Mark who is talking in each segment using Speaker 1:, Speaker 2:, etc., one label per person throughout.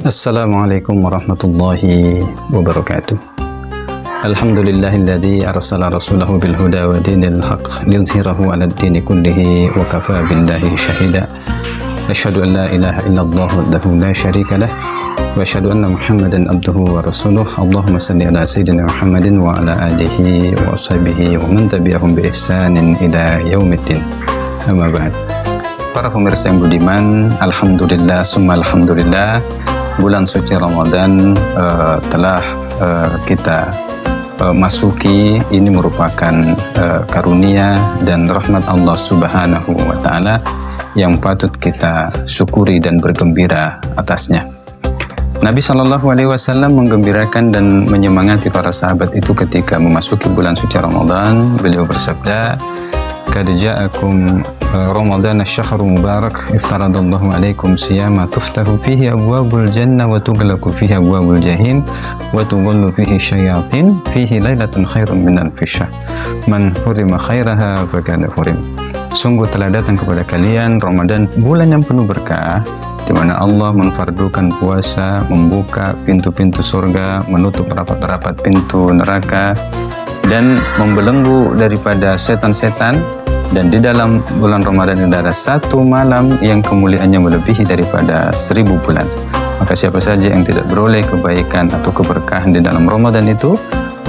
Speaker 1: Assalamualaikum warahmatullahi wabarakatuh. Alhamdulillahilladzi arsala rasulahu bil huda wa dinil haqq liyuzhirahu 'alad dini kullihi wa kafa billahi syahida. Asyhadu an la ilaha illallah wahdahu la syarika lah wa asyhadu anna Muhammadan abduhu wa rasuluh. Allahumma shalli ala sayyidina Muhammadin wa ala alihi wa ashabihi wa man tabi'ahum bi ihsanin ila yaumiddin. Amma ba'd. Para pemirsa yang budiman, alhamdulillah summa alhamdulillah, bulan suci Ramadan telah kita masuki. Ini merupakan karunia dan rahmat Allah Subhanahu wa Ta'ala yang patut kita syukuri dan bergembira atasnya. Nabi Shallallahu Alaihi Wasallam menggembirakan dan menyemangati para sahabat itu ketika memasuki bulan suci Ramadan. Beliau bersabda, "Qad ja'akum Ramadan asy-syahrul mubarak, iftaradallahu alaikum siyama tuftahu fihi abwabul jannah wa tughlaqu fihi abwabul jahim wa tughallu fihi syayatin fihi lailatun khairun min alfi syahr man hurima khairaha faqad hurim." Sungguh telah datang kepada kalian Ramadan, bulan yang penuh berkah, di mana Allah menfardukan puasa, membuka pintu-pintu surga, menutup rapat-rapat pintu neraka, dan membelenggu daripada setan-setan. Dan di dalam bulan Ramadan ini ada satu malam yang kemuliaannya melebihi daripada 1000 bulan. Maka siapa saja yang tidak beroleh kebaikan atau keberkahan di dalam Ramadan itu,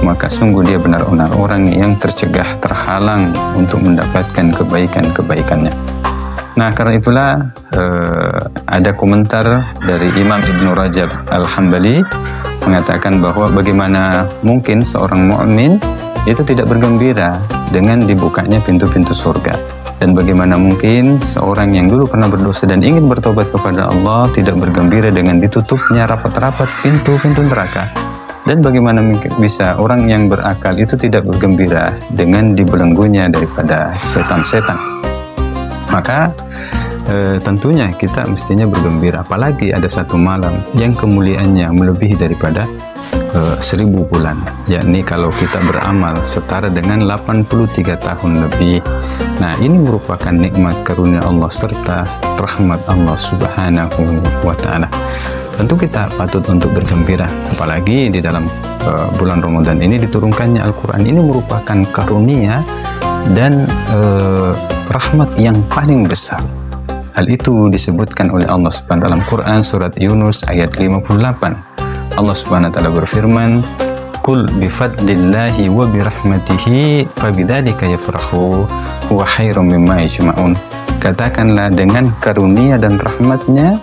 Speaker 1: maka sungguh dia benar-benar orang yang tercegah, terhalang untuk mendapatkan kebaikan-kebaikannya. Nah, karena itulah ada komentar dari Imam Ibnu Rajab Al-Hambali mengatakan bahwa bagaimana mungkin seorang mukmin itu tidak bergembira dengan dibukanya pintu-pintu surga, dan bagaimana mungkin seorang yang dulu pernah berdosa dan ingin bertobat kepada Allah tidak bergembira dengan ditutupnya rapat-rapat pintu-pintu neraka, dan bagaimana mungkin bisa orang yang berakal itu tidak bergembira dengan dibelenggunya daripada setan-setan. Maka tentunya kita mestinya bergembira, apalagi ada satu malam yang kemuliaannya melebihi daripada 1000 bulan, yakni kalau kita beramal setara dengan 83 tahun lebih. Nah, ini merupakan nikmat karunia Allah serta rahmat Allah Subhanahu wa Ta'ala. Tentu kita patut untuk bergembira, apalagi di dalam bulan Ramadan ini diturunkannya Al-Quran. Ini merupakan karunia dan rahmat yang paling besar. Hal itu disebutkan oleh Allah Subhanahu wa Ta'ala dalam Quran surat Yunus ayat 58. Allah Subhanahu wa Ta'ala berfirman, "Qul bifadlillahi wa birahmatihi fabidzalika yafrahu huwa khairum mimma yajma'un." Katakanlah, dengan karunia dan rahmatnya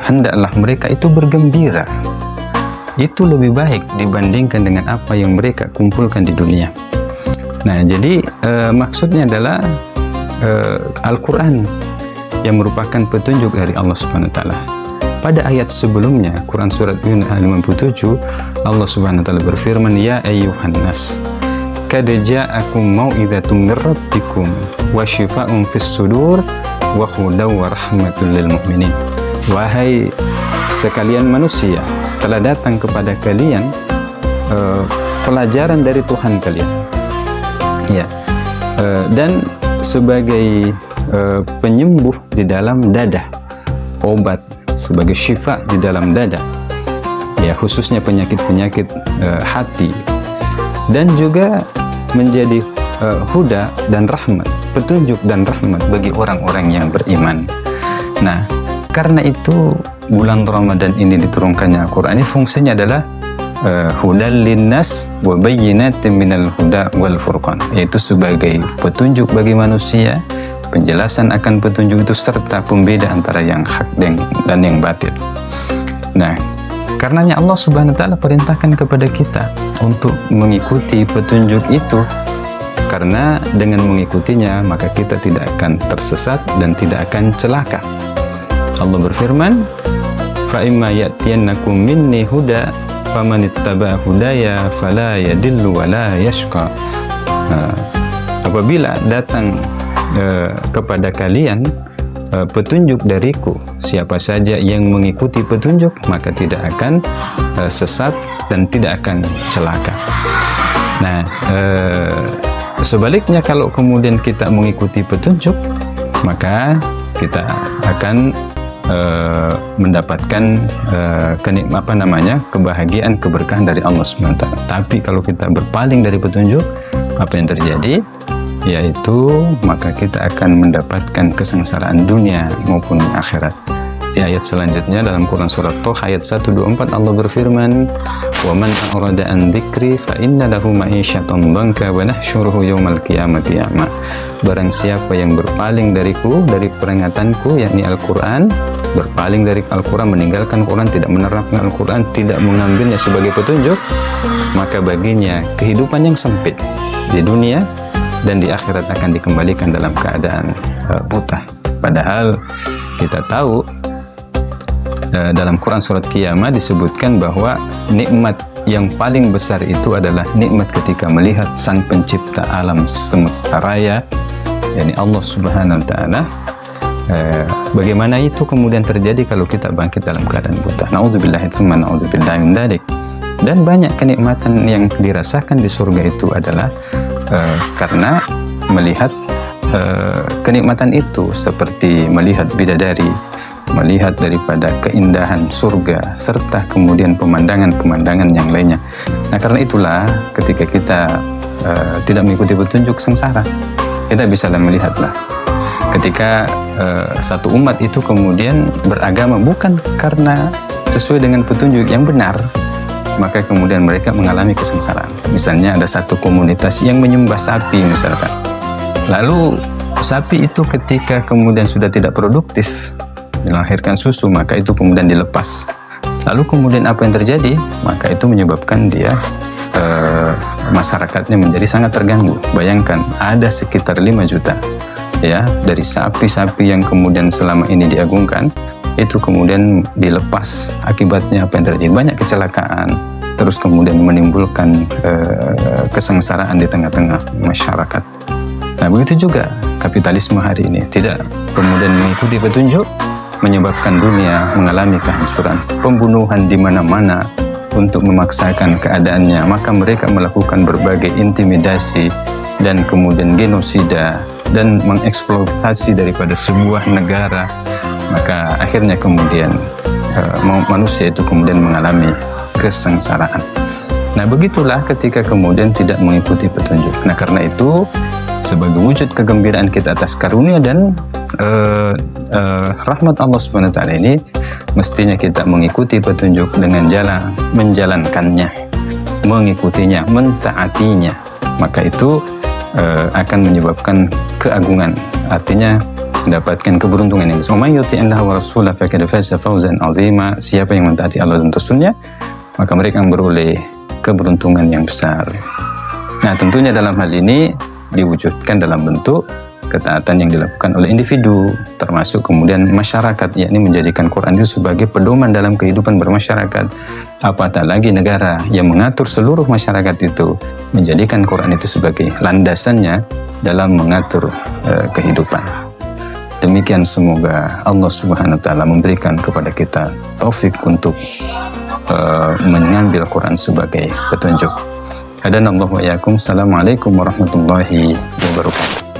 Speaker 1: hendaklah mereka itu bergembira. Itu lebih baik dibandingkan dengan apa yang mereka kumpulkan di dunia. Nah, jadi maksudnya adalah Al-Quran yang merupakan petunjuk dari Allah Subhanahu wa Ta'ala. Pada ayat sebelumnya, Quran surat Yunus ayat 57, Allah Subhanahu wa Ta'ala berfirman, "Ya ayyuhan nas, qad ja'akum mau'izatum mir rabbikum wa syifaa'un fis sudur wa hudaw wa rahmatul lil mu'minin." Wahai sekalian manusia, telah datang kepada kalian pelajaran dari Tuhan kalian. Ya. Dan sebagai penyembuh di dalam dada, obat sebagai syifa di dalam dada, ya, khususnya penyakit-penyakit hati, dan juga menjadi huda dan rahmat, petunjuk dan rahmat bagi orang-orang yang beriman. Nah, karena itu bulan Ramadan ini diturunkannya Al-Quran ini fungsinya adalah hudal linnas wa bayyinatin minal huda wal furqan, yaitu sebagai petunjuk bagi manusia, penjelasan akan petunjuk itu serta pembeda antara yang hak dan yang batil. Nah, karenanya Allah Subhanahu wa Ta'ala perintahkan kepada kita untuk mengikuti petunjuk itu, karena dengan mengikutinya maka kita tidak akan tersesat dan tidak akan celaka. Allah berfirman, "Fa imma ya'tiyannakum minni huda famanittaba'a hudaya fala yadillu wa la yashqa." Apabila datang kepada kalian petunjuk dariku, siapa saja yang mengikuti petunjuk maka tidak akan sesat dan tidak akan celaka. Nah, sebaliknya kalau kemudian kita mengikuti petunjuk, maka kita akan mendapatkan kebahagiaan, keberkahan dari Allah SWT. Tapi kalau kita berpaling dari petunjuk, apa yang terjadi? Yaitu maka kita akan mendapatkan kesengsaraan dunia maupun akhirat. Di ayat selanjutnya dalam Quran surat Toh ayat 124 Allah berfirman, "Wa man a'rada an dzikri fa inna lahu ma'isyatan dhanka wa nahsyuruhu yaumal qiyamati a'ma." Barang siapa yang berpaling dariku, dari peringatanku yakni Al-Qur'an, berpaling dari Al-Quran, meninggalkan Quran, tidak menerapkan Al-Quran, tidak mengambilnya sebagai petunjuk, maka baginya kehidupan yang sempit di dunia dan di akhirat akan dikembalikan dalam keadaan buta. Padahal kita tahu dalam Quran surat Qiyamah disebutkan bahwa nikmat yang paling besar itu adalah nikmat ketika melihat Sang Pencipta alam semesta raya, yakni Allah Subhanahu wa Ta'ala. Bagaimana itu kemudian terjadi kalau kita bangkit dalam keadaan buta? Na'udzubillahi tsumma na'udzubillahi min dzalik. Dan banyak kenikmatan yang dirasakan di surga itu adalah karena melihat kenikmatan itu, seperti melihat bidadari, melihat daripada keindahan surga, serta kemudian pemandangan-pemandangan yang lainnya. Nah, karena itulah ketika kita tidak mengikuti petunjuk, sengsara. Kita bisa melihatlah ketika satu umat itu kemudian beragama bukan karena sesuai dengan petunjuk yang benar, maka kemudian mereka mengalami kesengsaraan. Misalnya ada satu komunitas yang menyembah sapi misalkan, lalu sapi itu ketika kemudian sudah tidak produktif melahirkan susu, maka itu kemudian dilepas. Lalu kemudian apa yang terjadi? Maka itu menyebabkan dia masyarakatnya menjadi sangat terganggu. Bayangkan ada sekitar 5 juta ya dari sapi-sapi yang kemudian selama ini diagungkan, itu kemudian dilepas. Akibatnya apa yang terjadi? Banyak kecelakaan, terus kemudian menimbulkan kesengsaraan di tengah-tengah masyarakat. Nah, begitu juga kapitalisme hari ini, tidak kemudian mengikuti petunjuk, menyebabkan dunia mengalami kehancuran, pembunuhan di mana-mana untuk memaksakan keadaannya. Maka mereka melakukan berbagai intimidasi dan kemudian genosida dan mengeksploitasi daripada sebuah negara. Maka akhirnya kemudian manusia itu kemudian mengalami kesengsaraan. Nah, begitulah ketika kemudian tidak mengikuti petunjuk. Nah, karena itu sebagai wujud kegembiraan kita atas karunia dan rahmat Allah SWT ini, mestinya kita mengikuti petunjuk dengan menjalankannya, mengikutinya, mentaatinya. Maka itu akan menyebabkan keagungan, artinya mendapatkan keberuntungan yang besar. Man yuti'illah wa rasulahu faqad faza fawzan 'azima. Siapa yang mentaati Allah dan Rasulnya, maka mereka memperoleh keberuntungan yang besar. Nah, tentunya dalam hal ini diwujudkan dalam bentuk ketaatan yang dilakukan oleh individu, termasuk kemudian masyarakat, yakni menjadikan Quran itu sebagai pedoman dalam kehidupan bermasyarakat. Apatah lagi negara yang mengatur seluruh masyarakat itu, menjadikan Quran itu sebagai landasannya dalam mengatur kehidupan. Demikian, semoga Allah Subhanahu wa Ta'ala memberikan kepada kita taufik untuk mengambil Quran sebagai petunjuk. Hadanallahu wa iyyakum. Assalamualaikum warahmatullahi wabarakatuh.